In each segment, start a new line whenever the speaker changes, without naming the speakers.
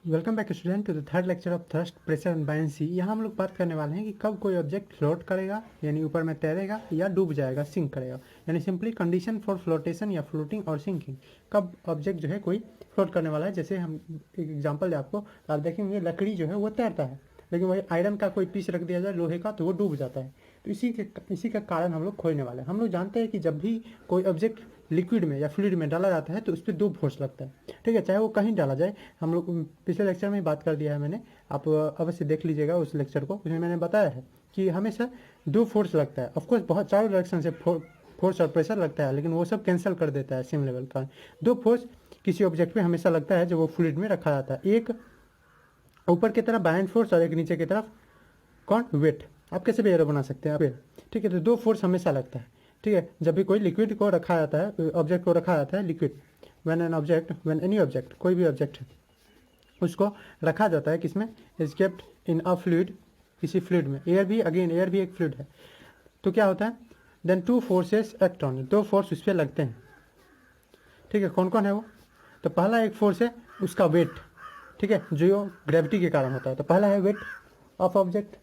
Welcome back student to the third lecture of thrust pressure and buoyancy. यहाँ हम लोग बात करने वाले हैं कि कब कोई ऑब्जेक्ट फ्लोट करेगा यानी ऊपर में तैरेगा या डूब जाएगा, सिंक करेगा। यानी सिंपली कंडीशन फॉर फ्लोटेशन या फ्लोटिंग और सिंकिंग, कब ऑब्जेक्ट जो है कोई फ्लोट करने वाला है। जैसे हम एक एग्जांपल दे आपको, आप देखेंगे लकड़ी जो है वो तैरता है, लेकिन वही आयरन का कोई पीस रख दिया जाए लोहे का तो वो डूब जाता है। तो इसी का कारण हम लोग खोजने वाले हैं। हम लोग जानते हैं कि जब भी कोई ऑब्जेक्ट लिक्विड में या फ्लूइड में डाला जाता है तो उस पर दो फोर्स लगता है, ठीक है, चाहे वो कहीं डाला जाए। हम लोग पिछले लेक्चर में बात कर दिया है मैंने, आप अवश्य देख लीजिएगा उस लेक्चर को। उसमें मैंने बताया है कि हमेशा दो फोर्स लगता है। ऑफकोर्स बहुत चारों डायरेक्शन से फोर्स और प्रेशर लगता है, लेकिन वो सब कैंसिल कर देता है सेम लेवल का। दो फोर्स किसी ऑब्जेक्ट पे हमेशा लगता है जब वो फ्लूइड में रखा जाता है, एक ऊपर की तरफ बायन फोर्स और एक नीचे की तरफ कौन, वेट। आप कैसे भी एरो बना सकते हैं आप, ठीक है। तो दो फोर्स हमेशा लगता है, ठीक है, जब भी कोई लिक्विड को रखा जाता है, ऑब्जेक्ट को रखा जाता है लिक्विड। व्हेन एनी ऑब्जेक्ट, कोई भी ऑब्जेक्ट है उसको रखा जाता है किसमें, is kept in a fluid, किसी फ्लूइड में। एयर भी, अगेन एयर भी एक फ्लूइड है। तो क्या होता है, then two forces act on it, दो फोर्स उस पर लगते हैं, ठीक है। कौन कौन है वो, तो पहला एक फोर्स है उसका वेट, ठीक है, जो ग्रेविटी के कारण होता है। तो पहला है वेट ऑफ ऑब्जेक्ट,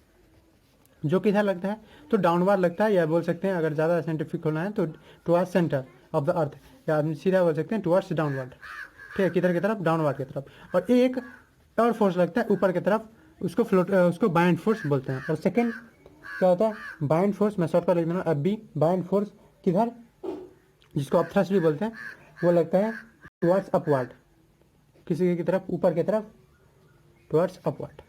जो किधर लगता है, तो डाउनवार्ड लगता है, या बोल सकते हैं अगर ज़्यादा साइंटिफिक होना है तो towards centre of the earth, या सीधा बोल सकते हैं टुवर्ड्स डाउनवार्ड, ठीक है, किधर की तरफ, डाउनवार्ड की तरफ। और एक और फोर्स लगता है ऊपर की तरफ, उसको बाइंड फोर्स बोलते हैं। और सेकेंड क्या होता है, बाइंड फोर्स, मैं शॉर्ट कर लिख दूँगा अब भी, बाइंड फोर्स किधर, जिसको आप थ्रस्ट भी बोलते हैं, वो लगता है टुवर्ड्स अपवर्ड, किसी की तरफ, ऊपर की तरफ, टुवर्ड्स अपवर्ड।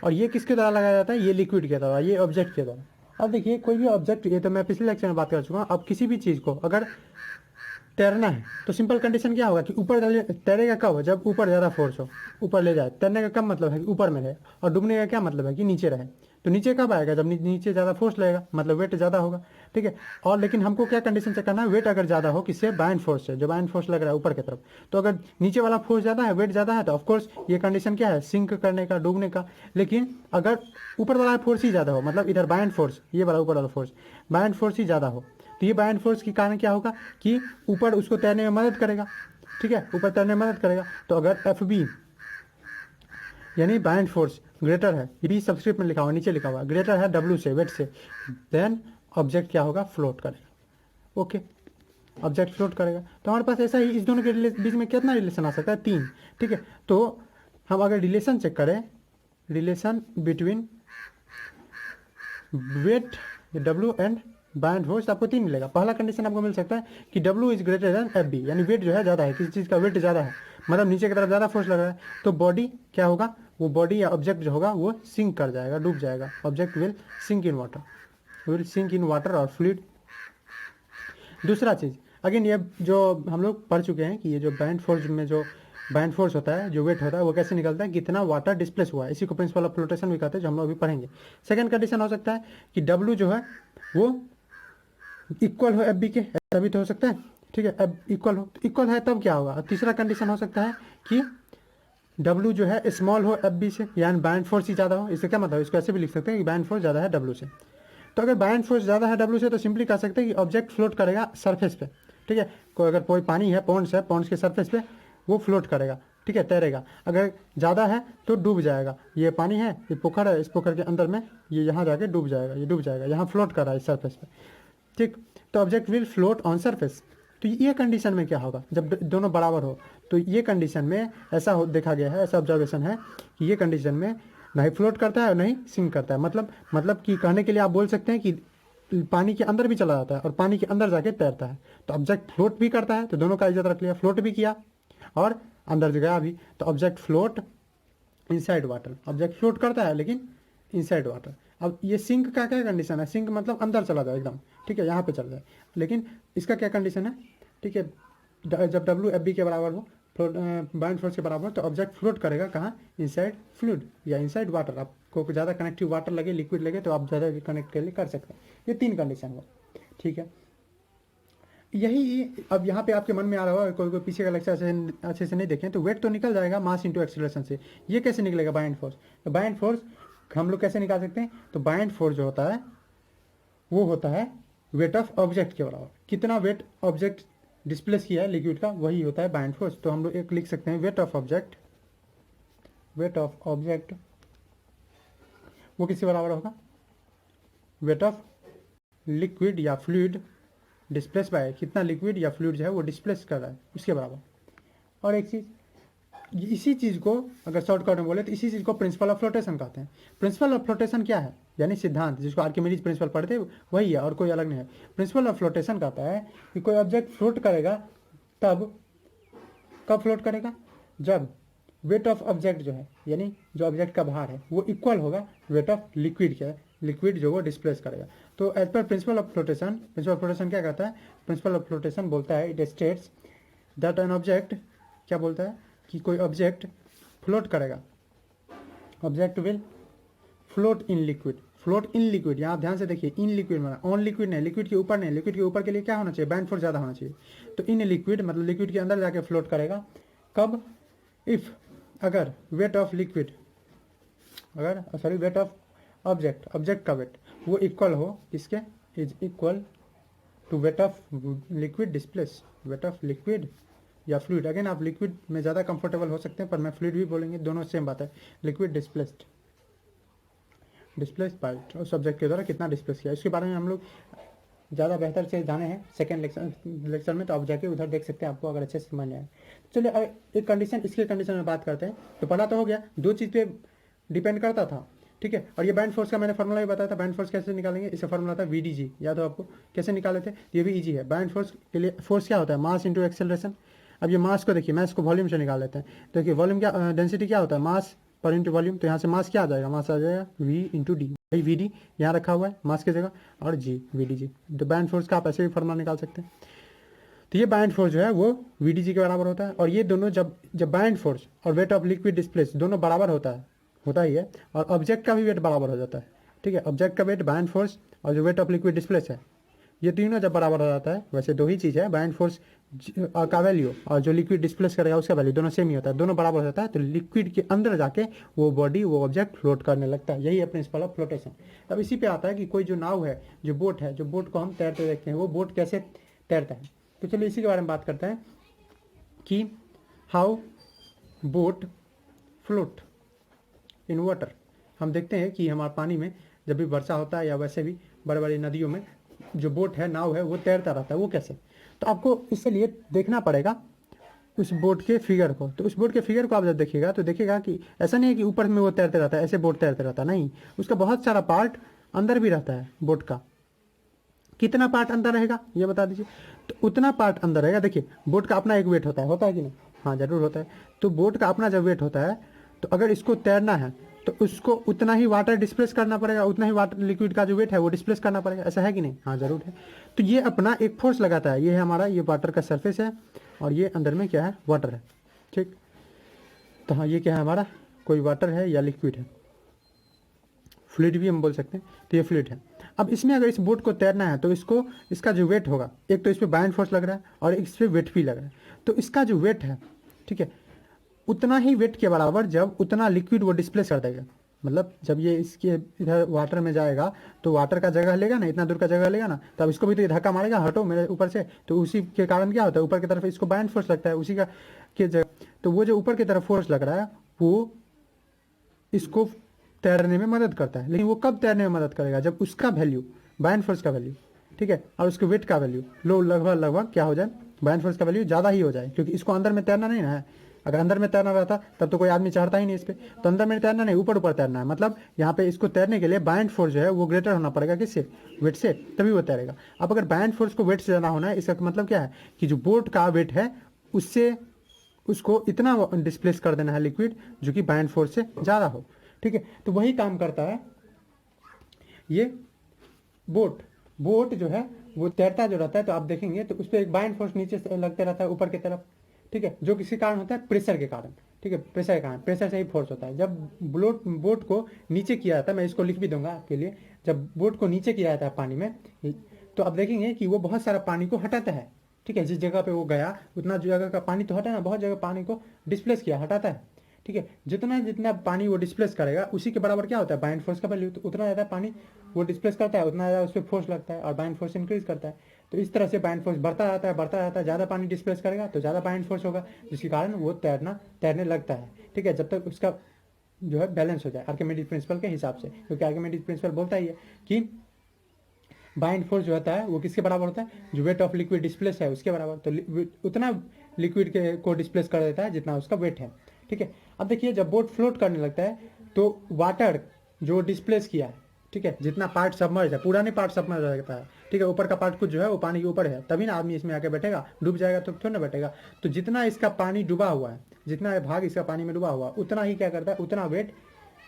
और ये किसके द्वारा लगाया जाता है, ये लिक्विड के द्वारा, ये ऑब्जेक्ट के द्वारा। अब देखिए कोई भी ऑब्जेक्ट, ये तो मैं पिछले लेक्चर में बात कर चुका हूँ। अब किसी भी चीज़ को अगर तैरना है तो सिंपल कंडीशन क्या होगा कि ऊपर तैरेगा कब, जब ऊपर ज़्यादा फोर्स हो, ऊपर ले जाए। तैरने का कब मतलब है कि ऊपर में रहे, और डूबने का क्या मतलब है कि नीचे रहे। तो नीचे कब आएगा, जब नीचे ज़्यादा फोर्स लगेगा, मतलब वेट ज़्यादा होगा, ठीक है। और लेकिन हमको क्या कंडीशन चेक करना है, वेट अगर ज़्यादा हो किससे, बाइंड फोर्स से, जो बाइंड फोर्स लग रहा है ऊपर की तरफ। तो अगर नीचे वाला फोर्स ज़्यादा है, वेट ज़्यादा है, तो ऑफकोर्स ये कंडीशन क्या है, सिंक करने का, डूबने का। लेकिन अगर ऊपर वाला फोर्स ही ज़्यादा हो, मतलब इधर बाइंड फोर्स, ये वाला ऊपर वाला फोर्स, बाइंड फोर्स ही ज़्यादा हो, तो ये बाइंड फोर्स के कारण क्या होगा कि ऊपर उसको तैरने में मदद करेगा, ठीक है, ऊपर तैरने में मदद करेगा। तो अगर एफ बी यानी बाइंड फोर्स ग्रेटर है, ये भी सब्सक्रिप्ट में लिखा हुआ, नीचे लिखा हुआ, ग्रेटर है डब्ल्यू से, वेट से, देन ऑब्जेक्ट क्या होगा, फ्लोट करेगा। ओके, ऑब्जेक्ट फ्लोट करेगा। तो हमारे पास ऐसा ही इस दोनों के बीच में कितना रिलेशन आ सकता है, तीन, ठीक है। तो हम अगर रिलेशन चेक करें, relation between weight W and buoyant force, आपको तीन मिलेगा। पहला कंडीशन आपको मिल सकता है कि W is greater than F B, यानी वेट जो है ज़्यादा है, किसी चीज़ का वेट ज़्यादा है, मतलब नीचे की तरफ ज़्यादा फोर्स लग रहा है, तो बॉडी क्या होगा, वो बॉडी या ऑब्जेक्ट जो होगा वो सिंक कर जाएगा, डूब जाएगा। Object will sink in water, will sink in water और फ्लूइड। दूसरा चीज़, अगेन ये जो हम लोग पढ़ चुके हैं कि ये जो बाइंड फोर्स में जो बाइंड फोर्स होता है, जो वेट होता है, वो कैसे निकलता है, कितना वाटर डिस्प्लेस हुआ है, इसी को प्रिंसिपल ऑफ फ्लोटेशन भी कहते हैं, जो हम लोग अभी पढ़ेंगे। सेकंड कंडीशन हो सकता है कि डब्ल्यू जो है वो इक्वल हो एफ बी के, ऐसा भी तो हो सकता है, ठीक है, अब इक्वल हो, तो इक्वल है तब क्या होगा। तीसरा कंडीशन हो सकता है कि डब्ल्यू जो है स्मॉल हो एफ बी से, यानी बाइंड फोर्स ही ज़्यादा हो। इससे क्या मतलब, इसको ऐसे भी लिख सकते हैं कि बाइंड फोर्स ज़्यादा है डब्ल्यू से। तो अगर बाइंड फोर्स ज़्यादा है डब्ल्यू से, तो सिंपली कह सकते हैं कि ऑब्जेक्ट फ्लोट करेगा सरफेस पे, ठीक है। अगर कोई पानी है, पॉन्ड्स है, पॉन्ड्स के सरफेस पे वो फ्लोट करेगा, ठीक है, तैरेगा। अगर ज़्यादा है तो डूब जाएगा। ये पानी है, ये पोखर है, इस पोखर के अंदर में ये यहाँ जाके डूब जाएगा, ये डूब जाएगा, यहाँ फ्लोट कर रहा है इस सरफेस पे, ठीक। तो object will float on surface. तो ये कंडीशन में क्या होगा, जब दोनों बराबर हो, तो ये कंडीशन में ऐसा देखा गया है, ऐसा ऑब्जर्वेशन है कि ये कंडीशन में नहीं फ्लोट करता है और नहीं सिंक करता है। मतलब कि कहने के लिए आप बोल सकते हैं कि पानी के अंदर भी चला जाता है और पानी के अंदर जाके तैरता है। तो ऑब्जेक्ट फ्लोट भी करता है, तो दोनों का इज्जत रख लिया, फ्लोट भी किया और अंदर गया भी। तो object float inside water, object float करता है लेकिन इनसाइड वाटर। अब ये सिंक का क्या कंडीशन है, सिंक मतलब अंदर चला जाए एकदम, ठीक है, यहाँ पे चला जाए। लेकिन इसका क्या कंडीशन है, ठीक है, जब डब्ल्यू एफ बी के बराबर हो, बाइंड फोर्स के बराबर हो, तो ऑब्जेक्ट फ्लोट करेगा कहाँ, इनसाइड फ्लूइड या इनसाइड वाटर। आपको ज़्यादा कनेक्टिव वाटर लगे, लिक्विड लगे, तो आप ज़्यादा कनेक्ट के लिए कर सकते हैं। ये तीन कंडीशन हुआ, ठीक है। यही अब यहाँ पे आपके मन में आ रहा होगा, कोई पीछे का लेक्चर अच्छे से नहीं देखें, तो वेट तो निकल जाएगा मास इंटू एक्सेलरेशन से। ये कैसे निकलेगा बाइंड फोर्स, तो बाइंड फोर्स हम लोग कैसे निकाल सकते हैं, तो बाइंड फोर्स जो होता है वो होता है वेट ऑफ ऑब्जेक्ट के बराबर। कितना वेट ऑब्जेक्ट डिस्प्लेस किया है लिक्विड का, वही होता है बाइंड फोर्स। तो हम लोग एक लिख सकते हैं wait of object wait of object वो किसके बराबर होगा, वेट ऑफ लिक्विड या फ्लूइड डिस्प्लेस बाय, कितना लिक्विड या फ्लूइड जो है वो डिस्प्लेस कर रहा है उसके बराबर। और एक चीज़, इसी चीज़ को अगर शॉर्टकट में बोले तो इसी चीज़ को प्रिंसिपल ऑफ फ्लोटेशन कहते हैं। प्रिंसिपल ऑफ फ्लोटेशन क्या है, यानी सिद्धांत, जिसको आर्किमिडीज प्रिंसिपल पढ़ते वही है और कोई अलग नहीं है। प्रिंसिपल ऑफ फ्लोटेशन कहता है कि कोई ऑब्जेक्ट फ्लोट करेगा तब, कब फ्लोट करेगा, जब वेट ऑफ ऑब्जेक्ट जो है, यानी जो ऑब्जेक्ट का भार है वो इक्वल होगा वेट ऑफ लिक्विड के, लिक्विड जो वो डिस्प्लेस करेगा। तो as per principle of flotation, principle of flotation क्या कहता है, प्रिंसिपल ऑफ फ्लोटेशन बोलता है, it states that an object, क्या बोलता है कि कोई ऑब्जेक्ट फ्लोट करेगा, object will float in liquid, float in liquid, यहाँ ध्यान से देखिए, इन लिक्विड में, ऑन लिक्विड नहीं, लिक्विड के ऊपर नहीं, लिक्विड के ऊपर के लिए क्या होना चाहिए, बाउंड फोर्स ज़्यादा होना चाहिए। तो इन लिक्विड मतलब लिक्विड के अंदर जाके फ्लोट करेगा, कब, इफ़, अगर वेट ऑफ लिक्विड, अगर sorry weight of object, object का वेट वो इक्वल हो, इसके is equal to weight of liquid displace, weight of liquid या फ्लूइड, अगेन आप लिक्विड में ज़्यादा कंफर्टेबल हो सकते हैं पर मैं फ्लूइड भी बोलेंगे, दोनों सेम बात है, लिक्विड डिस्प्लेस्ड, डिस्प्लेस बाय उस सब्जेक्ट के द्वारा कितना डिस्प्लेस किया, इसके बारे में हम लोग ज़्यादा बेहतर से जाने हैं सेकेंड लेक्चर में, तो आप जाके उधर देख सकते हैं, आपको अगर अच्छे से समझ आए। चलिए एक कंडीशन, इसके कंडीशन में बात करते हैं। तो पहला तो हो गया, दो चीज़ पे डिपेंड करता था, ठीक है। और ये बैंड फोर्स का मैंने फॉर्मूला भी बताया था, बैंड फोर्स कैसे निकालेंगे, इसका फॉर्मूला था VDG, याद हो आपको, कैसे निकाले थे, ये भी ईजी है। बैंड फोर्स के लिए फोर्स क्या होता है, मास इंटू एक्सेलरेशन। अब ये मास को देखिए, मैं इसको वॉल्यूम से निकाल लेते हैं, तो देखिए वॉल्यूम क्या, डेंसिटी क्या होता है, मास पर इंटू वॉल्यूम, तो यहाँ से मास क्या आ जाएगा, मास आ जाएगा V इंटू डी, भाई VD यहाँ रखा हुआ है मास की जगह, और G VDG। तो बैंड फोर्स का आप ऐसे भी फॉर्मूला निकाल सकते हैं। तो ये बैंड फोर्स जो है वो VDG के बराबर होता है, और ये दोनों जब बैंड फोर्स और वेट ऑफ लिक्विड डिस्प्लेस दोनों बराबर होता ही है, और ऑब्जेक्ट का भी वेट बराबर हो जाता है, ठीक है। ऑब्जेक्ट का वेट, बैंड फोर्स और जो वेट ऑफ लिक्विड डिस्प्लेस है, ये तीनों जब बराबर हो जाता है, वैसे दो ही चीज़ है, बैंड फोर्स का वैल्यू और जो लिक्विड डिस्प्लेस करेगा उसका वैल्यू दोनों सेम ही होता है, दोनों बराबर हो जाता है, तो लिक्विड के अंदर जाके वो बॉडी, वो ऑब्जेक्ट फ्लोट करने लगता है, यही है प्रिंसिपल ऑफ फ्लोटेशन। अब इसी पे आता है कि कोई जो नाव है, जो बोट है, जो बोट को हम तैरते देखते हैं, वो बोट कैसे तैरता है। तो चलिए इसी के बारे में बात करते हैं कि how boat float in water. हम देखते हैं कि हमारे पानी में जब भी वर्षा होता है या वैसे भी बड़े बड़ी नदियों में जो बोट है, नाव है, वो तैरता रहता है, वो कैसे। तो आपको इसके लिए देखना पड़ेगा उस बोट के फिगर को। तो उस बोट के फिगर को आप जब देखिएगा तो देखिएगा कि ऐसा नहीं है कि ऊपर में वो तैरते रहता है, ऐसे बोट तैरते रहता है, नहीं, उसका बहुत सारा पार्ट अंदर भी रहता है बोट का। कितना पार्ट अंदर रहेगा ये बता दीजिए। तो उतना पार्ट अंदर रहेगा। देखिए बोट का अपना एक वेट होता है कि नहीं, हाँ जरूर होता है। तो बोट का अपना जब वेट होता है, तो अगर इसको तैरना है तो उसको उतना ही वाटर डिस्प्लेस करना पड़ेगा, उतना ही वाटर लिक्विड का जो वेट है वो डिस्प्लेस करना पड़ेगा, ऐसा है कि नहीं, हाँ जरूर है। तो ये अपना एक फोर्स लगाता है, ये है हमारा, ये वाटर का सरफेस है और ये अंदर में क्या है, वाटर है, ठीक। तो हाँ ये क्या है हमारा, कोई वाटर है या लिक्विड है, फ्लूइड भी हम बोल सकते हैं, तो ये फ्लूइड है। अब इसमें अगर इस बोट को तैरना है तो इसको, इसका जो वेट होगा, एक तो इस पर बाउंड फोर्स लग रहा है और इस पर वेट भी लग रहा है, तो इसका जो वेट है, ठीक है, उतना ही वेट के बराबर जब उतना लिक्विड वो डिस्प्लेस कर देगा, मतलब जब ये इसके इधर वाटर में जाएगा तो वाटर का जगह लेगा ना, इतना दूर का जगह लेगा ना, तब इसको भी तो ये धक्का मारेगा, हटो मेरे ऊपर से, तो उसी के कारण क्या होता है, ऊपर की तरफ इसको बाउंड फोर्स लगता है उसी का के जगह। तो वो जो ऊपर की तरफ फोर्स लग रहा है वो इसको तैरने में मदद करता है, लेकिन वो कब तैरने में मदद करेगा, जब उसका वैल्यू, बाउंड फोर्स का वैल्यू, ठीक है, और उसके वेट का वैल्यू लो, लगभग क्या हो जाए, बाउंड फोर्स का वैल्यू ज़्यादा ही हो जाए, क्योंकि इसको अंदर में तैरना नहीं ना है। अगर अंदर में तैरना रहता तब तो कोई आदमी चढ़ता ही नहीं इस पर, तो अंदर में तैरना नहीं, ऊपर ऊपर तैरना है, मतलब यहाँ पे इसको तैरने के लिए बाउंड फोर्स जो है वो ग्रेटर होना पड़ेगा, किससे, वेट से, तभी वो तैरेगा। अब अगर बाउंड फोर्स को वेट से ज़्यादा होना है, इसका मतलब क्या है कि जो बोट का वेट है उससे उसको इतना डिस्प्लेस कर देना है लिक्विड जो कि बाउंड फोर्स से ज़्यादा हो, ठीक है। तो वही काम करता है ये बोट जो है वो तैरता जो रहता है, तो आप देखेंगे तो उस पर एक बाउंड फोर्स नीचे से लगते रहता है ऊपर की तरफ, ठीक है, जो किसी कारण होता है, प्रेशर के कारण, ठीक है, प्रेशर के कारण, प्रेशर से ही फोर्स होता है। जब बोट को नीचे किया जाता है, मैं इसको लिख भी दूंगा आपके लिए, जब बोट को नीचे किया जाता है पानी में, तो आप देखेंगे कि वो बहुत सारा पानी को हटाता है, ठीक है, जिस जगह पे वो गया उतना जगह का पानी तो हटा ना, बहुत जगह पानी को डिस्प्लेस किया, हटाता है, ठीक है। जितना जितना पानी वो डिस्प्लेस करेगा उसी के बराबर क्या होता है, बाउंड फोर्स का वैल्यू, तो उतना ज़्यादा पानी वो डिस्प्लेस करता है, उतना ज़्यादा उस पर फोर्स लगता है और बाउंड फोर्स इंक्रीज करता है। तो इस तरह से बाउंड फोर्स बढ़ता रहता है, ज़्यादा पानी डिस्प्लेस करेगा तो ज़्यादा बाउंड फोर्स होगा, जिसके कारण वो तैरने लगता है, ठीक है। जब तक उसका जो है बैलेंस हो जाए आर्किमिडीज प्रिंसिपल के हिसाब से, क्योंकि आर्किमिडीज प्रिंसिपल बोलता ही है कि बाइंड फोर्स जो होता है वो किसके बराबर होता है, जो वेट ऑफ लिक्विड डिस्प्लेस है उसके बराबर, तो उतना लिक्विड के को डिस्प्लेस कर देता है जितना उसका वेट है। ठीक है, अब देखिए जब बोट फ्लोट करने लगता है तो वाटर जो डिस्प्लेस किया है, ठीक है, जितना पार्ट सबमर्ज है, पूरा नहीं पार्ट सबमर्ज रहता है, ठीक है, ऊपर का पार्ट कुछ जो है वो पानी के ऊपर है, तभी ना आदमी इसमें आके बैठेगा, डूब जाएगा तो थोड़ा ना बैठेगा। तो जितना इसका पानी डूबा हुआ है, जितना भाग इसका पानी में डूबा हुआ उतना ही क्या करता है, उतना वेट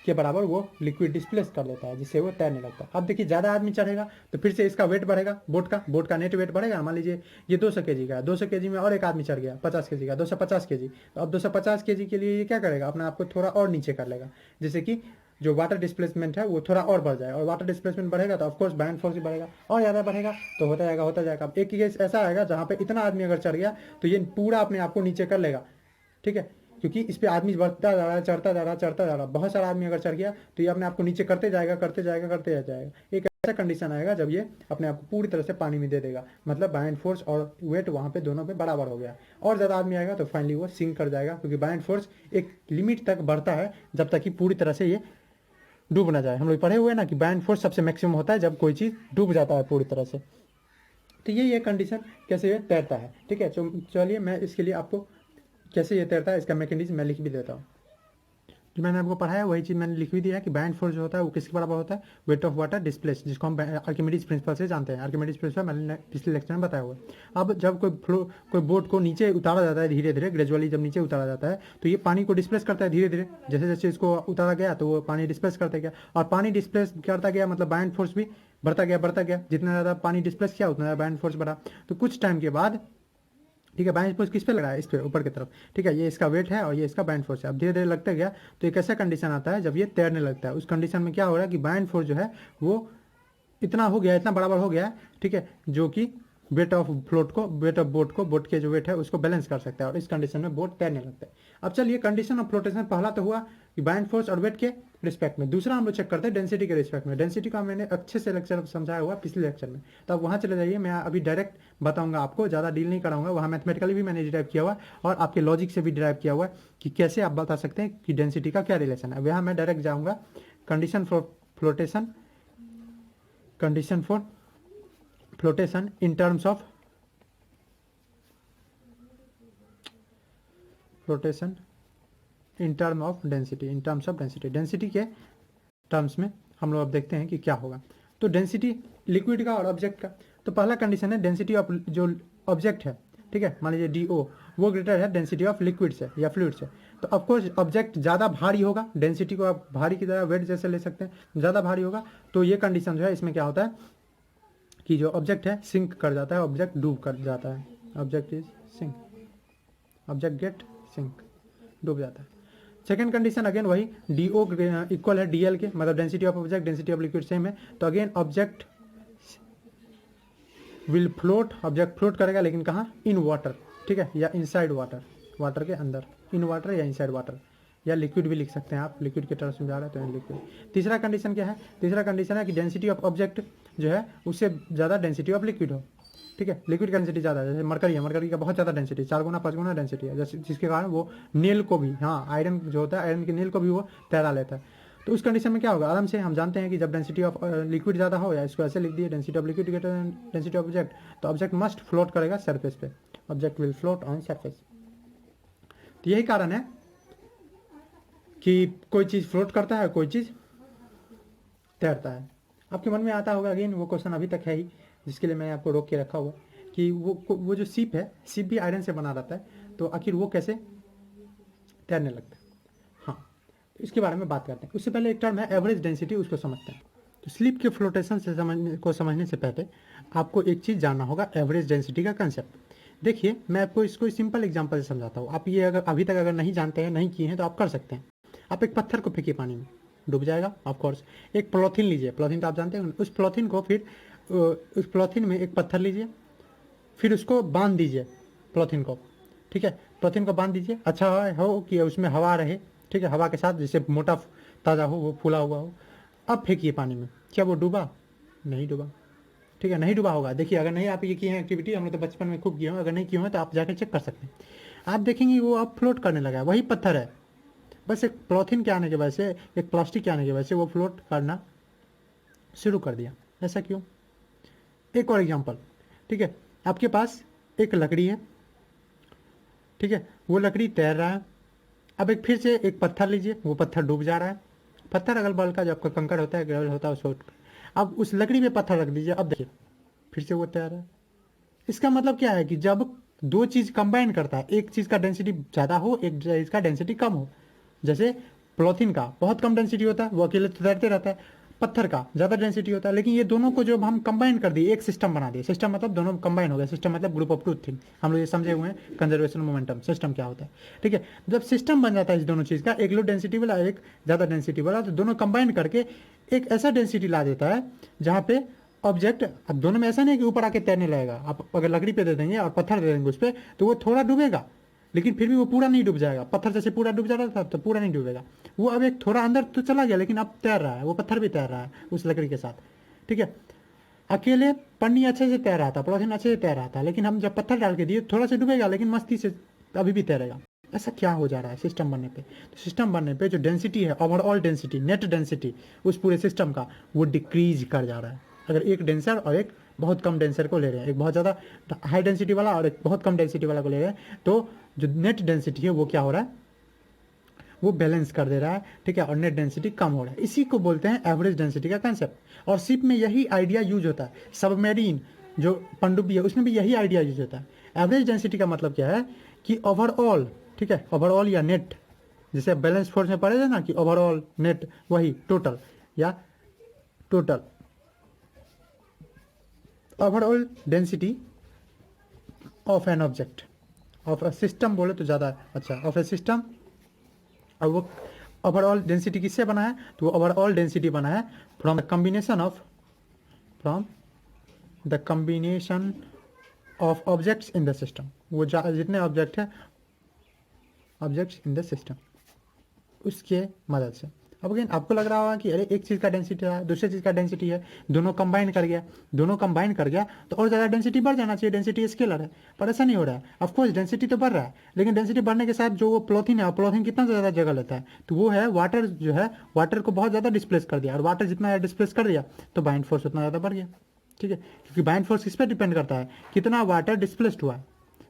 के बराबर वो लिक्विड डिस्प्लेस कर देता है, जिससे वो तैरने लगता है। अब देखिए ज़्यादा आदमी चढ़ेगा तो फिर से इसका वेट बढ़ेगा, बोट का नेट वेट बढ़ेगा। मान लीजिए ये 200 kg का है, 200 kg में और एक आदमी चढ़ गया 50 kg का, 250 kg। तो अब 250 kg के लिए ये क्या करेगा, अपने आप को थोड़ा और नीचे कर लेगा, जैसे कि जो वाटर डिस्प्लेसमेंट है वो थोड़ा और बढ़ जाए, और वाटर डिस्प्लेसमेंट बढ़ेगा तो ऑफकोर्स बाइंड फोर्स भी बढ़ेगा, और ज़्यादा बढ़ेगा तो होता जाएगा। अब एक केस ऐसा आएगा जहाँ पे इतना आदमी अगर चढ़ गया तो ये पूरा अपने आप को नीचे कर लेगा। ठीक है, क्योंकि इस पे आदमी बढ़ता जा रहा है, चढ़ता जा रहा है, बहुत सारा आदमी अगर चढ़ गया तो ये अपने आप को नीचे करते जाएगा। एक ऐसा कंडीशन आएगा जब ये अपने आप को पूरी तरह से पानी में दे देगा, मतलब बाइंड फोर्स और वेट वहाँ पे दोनों पे बराबर हो गया। और ज़्यादा आदमी आएगा तो फाइनली वो सिंक कर जाएगा, क्योंकि बाइंड फोर्स एक लिमिट तक बढ़ता है जब तक कि पूरी तरह से ये डूब ना जाए। हम लोग पढ़े हुए ना कि बाइंड फोर्स सबसे मैक्सिमम होता है जब कोई चीज़ डूब जाता है पूरी तरह से। तो ये कंडीशन कैसे ये तैरता है। ठीक है, चलिए मैं इसके लिए आपको कैसे ये तैरता है इसका मैकेनिज्म मैं लिख भी देता हूँ। जो मैंने आपको पढ़ाया वही चीज़ मैंने लिख भी दिया कि बाइंड फोर्स जो होता है वो किसके बराबर होता है, वेट ऑफ वाटर डिस्प्लेस, जिसको हम आर्किमिडीज प्रिंसिपल से जानते हैं। आर्किमिडीज प्रिंसिपल मैंने पिछले लेक्चर में बताया हुआ है। अब जब कोई बोट को नीचे उतारा जाता है धीरे धीरे, ग्रेजुअली जब नीचे उतारा जाता है तो ये पानी को डिस्प्लेस करता है धीरे धीरे, जैसे जैसे इसको उतारा गया तो वो पानी डिस्प्लेस करता गया, और पानी डिस्प्लेस करता गया मतलब बाइंड फोर्स भी बढ़ता गया। जितना ज़्यादा पानी डिस्प्लेस किया उतना ज़्यादा बाइंड फोर्स बढ़ा। तो कुछ टाइम के बाद, ठीक है, बाइंड फोर्स किस पे लग रहा है, इस पे ऊपर की तरफ। ठीक है, ये इसका वेट है और ये इसका बाइंड फोर्स है। अब धीरे धीरे लगता गया तो एक ऐसा कंडीशन आता है जब ये तैरने लगता है। उस कंडीशन में क्या हो रहा है कि बाइंड फोर्स जो है वो इतना हो गया, इतना बराबर हो गया है, ठीक है, जो कि वेट ऑफ बोट के जो वेट है उसको बैलेंस कर सकता है, और इस कंडीशन में बोट तैरने लगता है। अब चलिए कंडीशन ऑफ फ्लोटेशन पहला तो हुआ कि बाइंड फोर्स और वेट के रिस्पेक्ट में। दूसरा हम लोग चेक करते हैं डेंसिटी के रिस्पेक्ट में। डेंसिटी का मैंने अच्छे से लेक्चर समझाया हुआ पिछले लेक्चर में, तो आप वहाँ चले जाइए। मैं अभी डायरेक्ट बताऊंगा आपको, ज़्यादा डील नहीं कराऊंगा। वहाँ मैथमेटिकली भी मैंने डिराइव किया हुआ है और आपके लॉजिक से भी डिराइव किया हुआ है कि कैसे आप बता सकते हैं कि डेंसिटी का क्या रिलेशन है। अब यहाँ मैं डायरेक्ट जाऊँगा condition for flotation in terms of flotation in term of density. Density के टर्म्स में हम लोग अब देखते हैं कि क्या होगा। तो डेंसिटी लिक्विड का और ऑब्जेक्ट का, तो पहला कंडीशन है डेंसिटी ऑफ जो ऑब्जेक्ट है, ठीक है, मान लीजिए DO वो ग्रेटर है डेंसिटी ऑफ लिक्विड से या फ्लूइड से। तो ऑफकोर्स ऑब्जेक्ट ज़्यादा भारी होगा, डेंसिटी को आप भारी की तरह वेट जैसे ले सकते हैं, ज़्यादा भारी होगा। तो ये कंडीशन जो है इसमें क्या होता है कि जो ऑब्जेक्ट है सिंक कर जाता है, ऑब्जेक्ट डूब कर जाता है, ऑब्जेक्ट गेट सिंक, डूब जाता है। सेकेंड कंडीशन अगेन वही DO इक्वल है DL के, मतलब density of object density of liquid same है। तो again object will float, object float करेगा लेकिन कहाँ, इन वाटर, ठीक है, या इनसाइड वाटर के अंदर, इन वाटर या इनसाइड वाटर, या लिक्विड भी लिख सकते हैं आप, लिक्विड के टर्म्स में जा रहा है तो लिक्विड। तीसरा कंडीशन क्या है, तीसरा कंडीशन है कि डेंसिटी ऑफ ऑब्जेक्ट जो है उससे ज़्यादा डेंसिटी ऑफ लिक्विड हो, ठीक है, लिक्विड का डेंसिटी ज़्यादा है, जैसे मरकरी है, मरकरी का बहुत ज़्यादा डेंसिटी, 4 गुना 5 गुना डेंसिटी है, जैसे जिसके कारण वो नेल को भी, हाँ आयरन जो होता है आयरन के नेल को भी वो तैरा लेता है। तो उस कंडीशन में क्या होगा, आराम से हम जानते हैं कि जब डेंसिटी ऑफ लिक्विड ज़्यादा हो, या इसको ऐसे लिख दिए density of liquid greater than density of object, तो ऑब्जेक्ट मस्ट फ्लोट करेगा सरफेस पे, object will float on surface. तो यही कारण है कि कोई चीज़ फ्लोट करता है, कोई चीज़ तैरता है। आपके मन में आता होगा अगेन वो क्वेश्चन अभी तक है ही, जिसके लिए मैंने आपको रोक के रखा हुआ कि वो जो शिप है, शिप भी आयरन से बना रहता है, तो आखिर वो कैसे तैरने लगता है। हाँ, इसके बारे में बात करते हैं। उससे पहले एक टर्म है एवरेज डेंसिटी, उसको समझते हैं। तो स्लिप के फ्लोटेशन से समझने से पहले आपको एक चीज़ जानना होगा, एवरेज डेंसिटी का कंसेप्ट। देखिए मैं आपको इसको सिंपल एग्जांपल से समझाता हूँ। आप ये अगर अभी तक अगर नहीं जानते हैं, नहीं किए हैं, तो आप कर सकते हैं। आप एक पत्थर को फेंकिए पानी में, डूब जाएगा ऑफ कोर्स। एक पॉलीथीन लीजिए, पॉलीथीन तो आप जानते हैं, उस पॉलीथीन को फिर उस पॉलीथीन में एक पत्थर लीजिए, फिर उसको बांध दीजिए पॉलीथीन को, ठीक है, पॉलीथीन को बांध दीजिए। अच्छा हो कि उसमें हवा रहे, ठीक है, हवा के साथ जैसे मोटा ताज़ा हो, वो फूला हुआ हो। अब फेंकिए पानी में, क्या वो डूबा? नहीं डूबा, ठीक है, नहीं डूबा होगा। देखिए अगर नहीं आप ये किए हैं एक्टिविटी, हम लोग तो बचपन में खूब किए हैं, अगर नहीं किए हैं तो आप जाकर चेक कर सकते हैं। आप देखेंगे वो अब फ्लोट करने लगा है, वही पत्थर है, बस एक पॉलीथीन के आने की वजह से, एक प्लास्टिक के आने की वजह से वो फ्लोट करना शुरू कर दिया। ऐसा क्यों? एक और एग्जांपल, ठीक है, आपके पास एक लकड़ी है, ठीक है, वो लकड़ी तैर रहा है। अब एक फिर से एक पत्थर लीजिए, वो पत्थर डूब जा रहा है। पत्थर अगल बगल का जो आपका कंकड़ होता है, ग्रेवल होता है, उसको अब उस लकड़ी पे पत्थर रख दीजिए, अब देखिए फिर से वो तैर रहा है। इसका मतलब क्या है कि जब दो चीज़ कंबाइन करता है, एक चीज़ का डेंसिटी ज़्यादा हो, एक चीज़ का डेंसिटी कम हो, जैसे पॉलीथीन का बहुत कम डेंसिटी होता है, वो अकेले तो तैरते रहता है, पत्थर का ज़्यादा डेंसिटी होता है, लेकिन ये दोनों को जब हम कंबाइन कर दिए, एक सिस्टम बना दिए, सिस्टम मतलब दोनों कंबाइन हो गए, सिस्टम मतलब ग्रुप ऑफ टू थिंग, हम लोग ये समझे हुए हैं कंजर्वेशन मोमेंटम सिस्टम क्या होता है, ठीक है। जब सिस्टम बन जाता है इस दोनों चीज़ का, एक लो डेंसिटी वाला एक ज़्यादा डेंसिटी वाला, तो दोनों कंबाइन करके एक ऐसा डेंसिटी ला देता है जहाँ पे ऑब्जेक्ट, अब दोनों में ऐसा नहीं कि ऊपर आके तैरने लगेगा। आप अगर लकड़ी पे दे देंगे और पत्थर दे देंगे उस पर, तो वो थोड़ा डूबेगा, लेकिन फिर भी वो पूरा नहीं डूब जाएगा। पत्थर जैसे पूरा डूब जा रहा था तो पूरा नहीं डूबेगा, वो अब एक थोड़ा अंदर तो चला गया, लेकिन अब तैर रहा है, वो पत्थर भी तैर रहा है उस लकड़ी के साथ, ठीक है। अकेले पन्नी अच्छे से तैर रहा था, पॉलीथीन अच्छे से तैर रहा था, लेकिन हम जब पत्थर डाल के दिए थोड़ा सा डूबेगा, लेकिन मस्ती से अभी भी तैरेगा। ऐसा क्या हो जा रहा है सिस्टम बनने पे? तो सिस्टम बनने पे जो डेंसिटी है, ओवरऑल डेंसिटी, नेट डेंसिटी उस पूरे सिस्टम का, वो डिक्रीज कर जा रहा है। अगर एक डेंसर और एक बहुत कम डेंसर को ले रहे हैं, एक बहुत ज़्यादा हाई डेंसिटी वाला और एक बहुत कम डेंसिटी वाला को ले रहे हैं, तो जो नेट डेंसिटी है वो क्या हो रहा है, वो बैलेंस कर दे रहा है, ठीक है, और नेट डेंसिटी कम हो रहा है। इसी को बोलते हैं एवरेज डेंसिटी का कंसेप्ट। और शिप में यही आइडिया यूज होता है, सबमरीन जो पनडुब्बी है उसमें भी यही आइडिया यूज होता है। एवरेज डेंसिटी का मतलब क्या है कि ओवरऑल, ठीक है, ओवरऑल या नेट, जैसे बैलेंस फोर्स में पढ़े थे ना कि ओवरऑल नेट, वही टोटल या total overall density of an object, of a system बोले तो ज़्यादा अच्छा, ऑफ ए सिस्टम। और वो ओवरऑल डेंसिटी किससे बना है? तो वो ओवरऑल डेंसिटी बना है from the combination of, from the combination of objects in the system. वो जितने ऑब्जेक्ट है, ऑब्जेक्ट्स इन द सिस्टम, उसके मदद से। अब अगेन आपको लग रहा होगा कि अरे एक चीज़ का डेंसिटी है, दूसरी चीज़ का डेंसिटी है, दोनों कंबाइन कर गया, दोनों कंबाइन कर गया तो और ज़्यादा डेंसिटी बढ़ जाना चाहिए, डेंसिटी स्केलर है, पर ऐसा नहीं हो रहा है। ऑफकोर्स डेंसिटी तो बढ़ रहा है, लेकिन डेंसिटी बढ़ने के साथ जो वो पॉलीथीन है, पॉलीथीन कितना ज़्यादा जगह लेता है, तो वो है वाटर, जो है वाटर को बहुत ज़्यादा डिस्प्लेस कर दिया, और वाटर जितना ज़्यादा डिस्प्लेस कर दिया तो बाइंड फोर्स उतना ज़्यादा बढ़ गया, ठीक है। क्योंकि बाइंड फोर्स किस पर डिपेंड करता है, कितना वाटर डिस्प्लेस्ड हुआ है।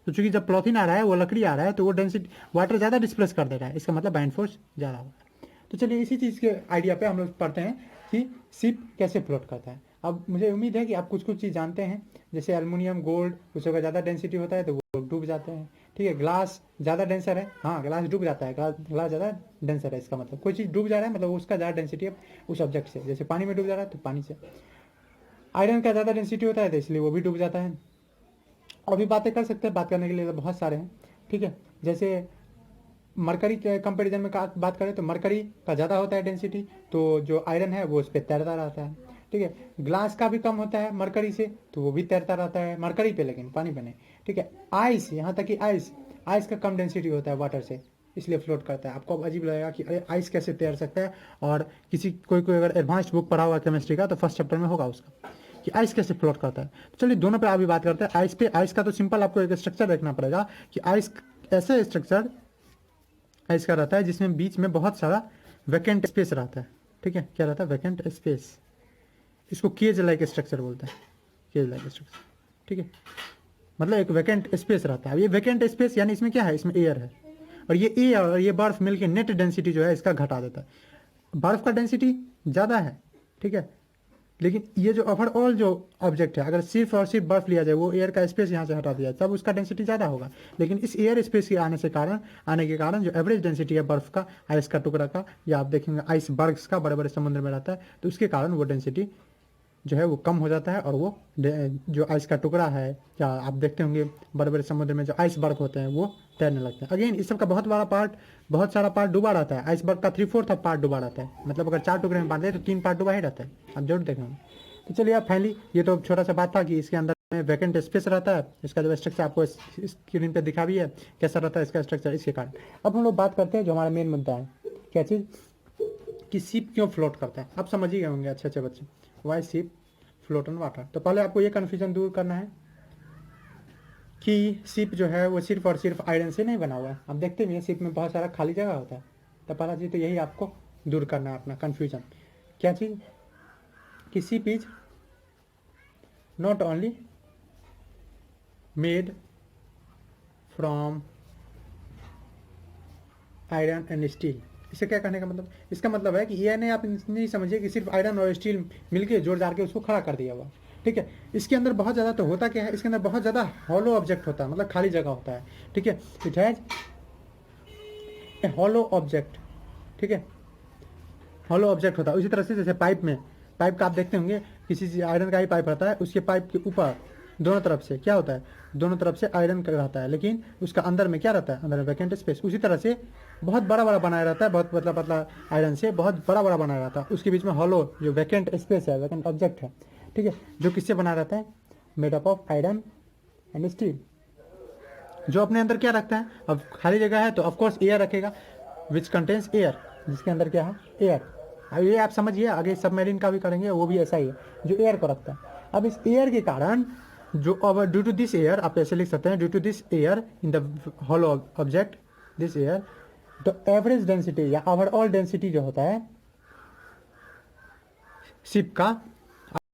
तो चूंकि जब पॉलीथीन आ रहा है, वो लकड़ी आ रहा है, तो वो डेंसिटी वाटर ज़्यादा डिस्प्लेस कर दे रहा है, इसका मतलब बाइंड फोर्स ज़्यादा होगा। तो चलिए इसी चीज़ के आइडिया पे हम लोग पढ़ते हैं कि शिप कैसे फ्लोट करता है। अब मुझे उम्मीद है कि आप कुछ कुछ चीज़ जानते हैं, जैसे एल्युमिनियम, गोल्ड, उसका ज़्यादा डेंसिटी होता है तो वो डूब जाते हैं, ठीक है। ग्लास ज़्यादा डेंसर है, हाँ ग्लास डूब जाता है, ग्लास ज़्यादा डेंसर है, इसका मतलब कोई चीज़ डूब जा रहा है मतलब उसका ज़्यादा डेंसिटी है उस ऑब्जेक्ट से, जैसे पानी में डूब जा रहा है तो पानी से। आयरन का ज़्यादा डेंसिटी होता है तो इसलिए वो भी डूब जाता है। और भी बातें कर सकते हैं, बात करने के लिए तो बहुत सारे हैं, ठीक है। जैसे मरकरी के कंपैरिजन में बात करें तो मरकरी का ज़्यादा होता है डेंसिटी, तो जो आयरन है वो उस पर तैरता रहता है, ठीक है। ग्लास का भी कम होता है मरकरी से, तो वो भी तैरता रहता है मरकरी पे, लेकिन पानी पे नहीं, ठीक है। आइस, यहाँ तक कि आइस का कम डेंसिटी होता है वाटर से, इसलिए फ्लोट करता है। आपको अजीब लगेगा कि अरे आइस कैसे तैर सकता है, और कोई अगर एडवांस्ड बुक पढ़ा हुआ केमिस्ट्री का तो फर्स्ट चैप्टर में होगा उसका कि आइस कैसे फ्लोट करता है। तो चलिए दोनों पे अभी बात करते हैं। आइस पे, आइस का तो सिंपल आपको एक स्ट्रक्चर देखना पड़ेगा कि आइस ऐसे स्ट्रक्चर आइस का रहता है जिसमें बीच में बहुत सारा वैकेंट स्पेस रहता है, ठीक है। क्या रहता है? Vacant space. इसको केज लाइक स्ट्रक्चर बोलते हैं, केज लाइक स्ट्रक्चर, ठीक है। मतलब एक वैकेंट स्पेस रहता है। अब ये वैकेंट स्पेस यानी इसमें क्या है, इसमें एयर है, और ये एयर और ये बर्फ मिलकर नेट डेंसिटी जो है इसका घटा देता है। बर्फ का डेंसिटी ज़्यादा है, ठीक है, लेकिन ये जो ओवरऑल जो ऑब्जेक्ट है, अगर सिर्फ और सिर्फ बर्फ लिया जाए, वो एयर का स्पेस यहाँ से हटा दिया जाए, तब उसका डेंसिटी ज़्यादा होगा। लेकिन इस एयर स्पेस के आने के कारण जो एवरेज डेंसिटी है बर्फ का, आइस का टुकड़ा का, या आप देखेंगे आइस बर्ग्स का, बड़े बड़े समुद्र में रहता है, तो उसके कारण वो डेंसिटी जो है वो कम हो जाता है, और वो जो आइस का टुकड़ा है, या आप देखते होंगे बड़े बड़े समुद्र में जो आइस बर्ग होते हैं वो तैरने लगते हैं। अगेन इस सब का बहुत सारा पार्ट डूबा रहता है। आइसबर्ग का 3/4 ऑफ पार्ट डूबा रहता है, मतलब अगर 4 टुकड़े में बांधे तो 3 पार्ट डूबा ही रहता है, आप जरूर देखेंगे। तो चलिए अब फाइनली ये तो छोटा सा बात था कि इसके अंदर में वैकेंट स्पेस रहता है, इसका जो स्ट्रक्चर आपको स्क्रीन पे दिखा भी है कैसा रहता है इसका स्ट्रक्चर, इसके कारण। अब हम लोग बात करते हैं जो हमारा मेन मुद्दा है, क्या चीज़, कि शिप क्यों फ्लोट करता है। आप समझ ही गए होंगे अच्छे अच्छे बच्चे, why ship float on water. तो पहले आपको ये कन्फ्यूजन दूर करना है कि शिप जो है वो सिर्फ और सिर्फ आयरन से नहीं बना हुआ है। आप देखते भी हैं शिप में बहुत सारा खाली जगह होता है, तो पहला चीज़ तो यही आपको दूर करना है अपना कन्फ्यूजन। क्या चीज़ कि ship is not only made from iron and steel. इसे क्या कहने का मतलब, इसका मतलब है कि ये नहीं, आप नहीं समझिए कि सिर्फ आयरन और स्टील मिलके जोड़ जाड़ के उसको खड़ा कर दिया हुआ, ठीक है। इसके अंदर बहुत ज़्यादा तो होता क्या है, इसके अंदर बहुत ज़्यादा हॉलो ऑब्जेक्ट होता है, मतलब खाली जगह होता है, ठीक है। It has a hollow object, ठीक है, हॉलो ऑब्जेक्ट होता है। उसी तरह से जैसे पाइप का आप देखते होंगे, किसी चीज़ आयरन का ही पाइप रहता है, उसके पाइप के ऊपर दोनों तरफ से क्या होता है, दोनों तरफ से आयरन का रहता है, लेकिन उसका अंदर में क्या रहता है, अंदर में वैकेंट स्पेस। उसी तरह से बहुत बड़ा बड़ा बनाया रहता है, बहुत पतला पतला आयरन से बहुत बड़ा बड़ा बनाया रहता है, उसके बीच में हॉलो जो वैकेंट स्पेस है, वैकेंट ऑब्जेक्ट है, ठीक है, जो किससे बना रहता है, made up of iron and steel. जो अपने अंदर क्या रखता है, अब खाली जगह है तो ऑफकोर्स एयर रखेगा, विच कंटेन्स एयर, जिसके अंदर क्या है, एयर। अब ये आप समझिए, आगे सबमरीन का भी करेंगे, वो भी ऐसा ही है जो एयर को रखता है। अब इस एयर के कारण जो अब ड्यू टू दिस एयर, आप ऐसे लिख सकते हैं, due to this air in the hollow object, this air the average density या ओवरऑल डेंसिटी जो होता है शिप का,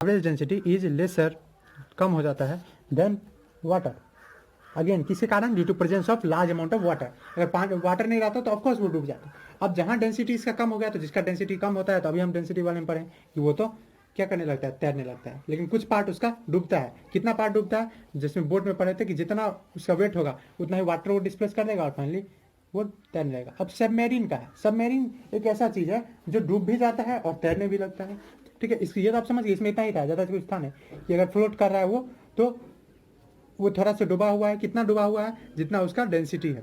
एवरेज डेंसिटी इज लेसर, कम हो जाता है, देन वाटर। अगेन किसके कारण, due to presence of large amount of water. अगर वाटर नहीं रहता तो ऑफकोर्स वो डूब जाता। अब जहाँ डेंसिटी इसका कम हो गया, तो जिसका डेंसिटी कम होता है, तो अभी हम डेंसिटी वाले में पढ़ें कि वो तो क्या करने लगता है, तैरने लगता है, लेकिन कुछ पार्ट उसका डूबता है। कितना पार्ट डूबता है, जिसमें बोट में पढ़े थे कि जितना उसका वेट होगा उतना ही वाटर को डिस्प्लेस कर देगा और फाइनली वो तैरने लगेगा। अब सबमेरीन का है, सबमेरीन एक ऐसा चीज़ है जो डूब भी जाता है और तैरने भी लगता है, ठीक है। इसलिए तो आप समझिए, इसमें इतना ही था, ज़्यादा कुछ था नहीं, कि अगर फ्लोट कर रहा है वो थोड़ा सा डूबा हुआ है। कितना डूबा हुआ है, जितना उसका डेंसिटी है,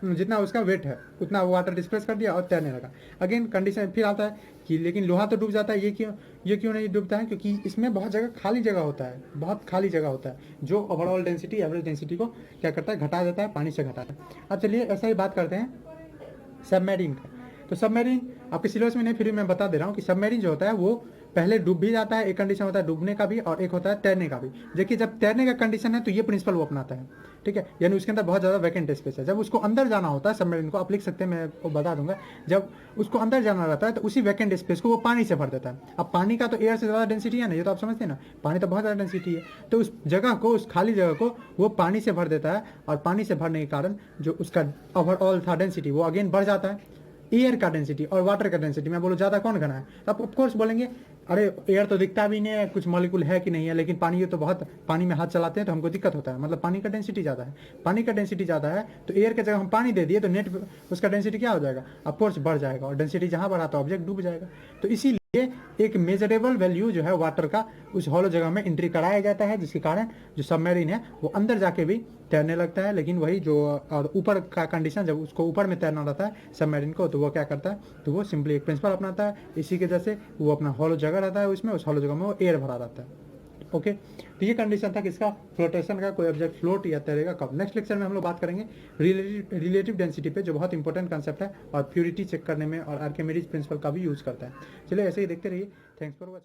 जितना उसका वेट है, उतना वाटर डिस्प्लेस कर दिया और तैरने लगा। अगेन कंडीशन फिर आता है कि लेकिन लोहा तो डूब जाता है, ये क्यों नहीं डूबता है, क्योंकि इसमें बहुत जगह खाली जगह होता है, बहुत खाली जगह होता है, जो ओवरऑल डेंसिटी, एवरेज डेंसिटी को क्या करता है, घटा देता है, पानी से घटाता है। अब चलिए ऐसा ही बात करते हैं सबमरीन का। तो सबमरीन आपके सिलेबस में नहीं, फिर भी मैं बता दे रहा हूँ कि सबमरीन जो होता है वो पहले डूब भी जाता है, एक कंडीशन होता है डूबने का भी और एक होता है तैरने का भी। देखिए जब तैरने का कंडीशन है तो ये प्रिंसिपल वो अपनाता है, ठीक है, यानी उसके अंदर बहुत ज़्यादा वैकेंट स्पेस है। जब उसको अंदर जाना होता है सबमरीन को, आप लिख सकते हैं, मैं वो बता दूंगा, जब उसको अंदर जाना रहता है तो उसी वैकेंट स्पेस को वो पानी से भर देता है। अब पानी का तो एयर से ज़्यादा डेंसिटी है ना, ये तो आप समझते हैं ना, पानी तो बहुत ज़्यादा डेंसिटी है, तो उस जगह को, उस खाली जगह को वो पानी से भर देता है, और पानी से भरने के कारण जो उसका ओवरऑल था डेंसिटी वो अगेन बढ़ जाता है। एयर का डेंसिटी और वाटर का डेंसिटी मैं बोलूँ ज़्यादा कौन घना है, आप ऑफकोर्स बोलेंगे अरे एयर तो दिखता भी नहीं है, कुछ मॉलिक्यूल है कि नहीं है, लेकिन पानी ये तो बहुत, पानी में हाथ चलाते हैं तो हमको दिक्कत होता है, मतलब पानी का डेंसिटी ज़्यादा है। पानी का डेंसिटी ज़्यादा है तो एयर के जगह हम पानी दे दिए तो नेट उसका डेंसिटी क्या हो जाएगा, ऑफकोर्स बढ़ जाएगा, और डेंसिटी जहाँ बढ़ा तो ऑब्जेक्ट डूब जाएगा। तो इसीलिए एक मेजरेबल वैल्यू जो है वाटर का उस हॉलो जगह में एंट्री कराया जाता है, जिसके कारण जो सबमरीन है वो अंदर जाके भी तैरने लगता है। लेकिन वही जो और ऊपर का कंडीशन, जब उसको ऊपर में तैरना रहता है सबमरीन को, तो वो क्या करता है, तो वो सिंपली एक प्रिंसिपल अपनाता है, इसी की वजह से वो अपना हॉलो जगह रहता है उसमें, उस हॉलो जगह में वो एयर भरा रहता है। ओके, तो ये कंडीशन था किसका, फ्लोटेशन का, कोई ऑब्जेक्ट फ्लोट या तैरेगा कब। नेक्स्ट लेक्चर में हम लोग बात करेंगे रिलेटिव डेंसिटी पे, जो बहुत इंपॉर्टेंट कंसेप्ट है और प्योरिटी चेक करने में और आर्किमिडीज प्रिंसिपल का भी यूज करता है। चलिए ऐसे ही देखते रहिए, थैंक्स फॉर वॉचिंग।